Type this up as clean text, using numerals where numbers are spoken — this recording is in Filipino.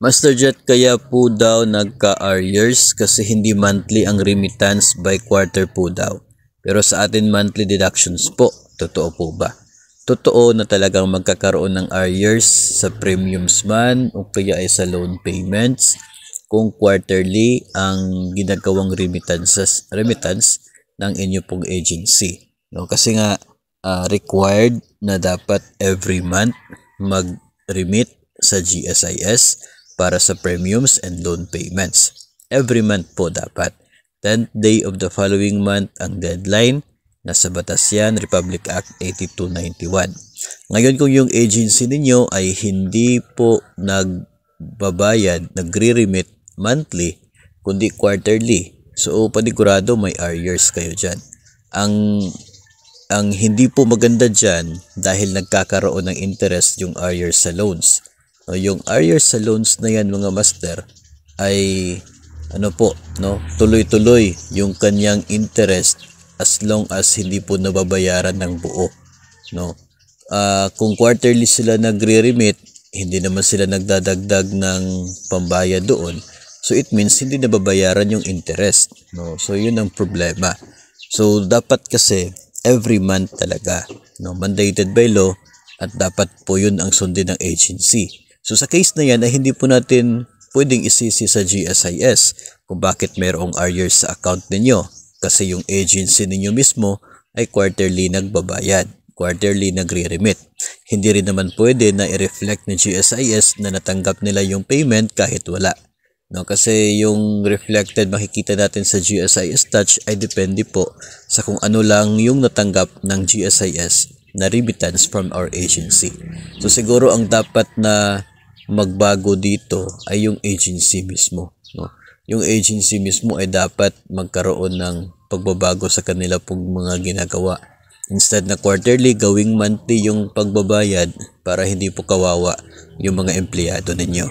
Master Jet, kaya po daw nagka-arrears kasi hindi monthly ang remittance, by quarter po daw. Pero sa atin monthly deductions po. Totoo po ba? Totoo na talagang magkakaroon ng arrears sa premiums man o kaya ay sa loan payments kung quarterly ang ginagawang remittance ng inyo pong agency. No? Kasi nga required na dapat every month mag-remit sa GSIS para sa premiums and loan payments. Every month po dapat. 10th day of the following month ang deadline. Nasa batas yan, Republic Act 8291. Ngayon kung yung agency ninyo ay hindi po nagbabayad, nagre-remit monthly, kundi quarterly, so panigurado may arrears kayo dyan. Ang hindi po maganda dyan dahil nagkakaroon ng interest yung arrears sa loans. Yung arrears sa loans na yan mga master ay tuloy-tuloy yung kanyang interest as long as hindi po nababayaran ng buo. Kung quarterly sila nagre-remit, hindi naman sila nagdadagdag ng pambayad doon. So it means hindi nababayaran yung interest. So yun ang problema. So dapat kasi every month talaga, mandated by law, at dapat po yun ang sundin ng agency. So sa case na yan ay hindi po natin pwedeng isisi sa GSIS kung bakit mayroong arrears sa account ninyo. Kasi yung agency ninyo mismo ay quarterly nagbabayad, quarterly nagre-remit. Hindi rin naman pwede na i-reflect ng GSIS na natanggap nila yung payment kahit wala. Kasi yung reflected makikita natin sa GSIS Touch ay depende po sa kung ano lang yung natanggap ng GSIS na remittance from our agency. So siguro ang dapat na magbago dito ay yung agency mismo. Yung agency mismo ay dapat magkaroon ng pagbabago sa kanila pong mga ginagawa. Instead na quarterly, gawing monthly yung pagbabayad para hindi po kawawa yung mga empleyado ninyo.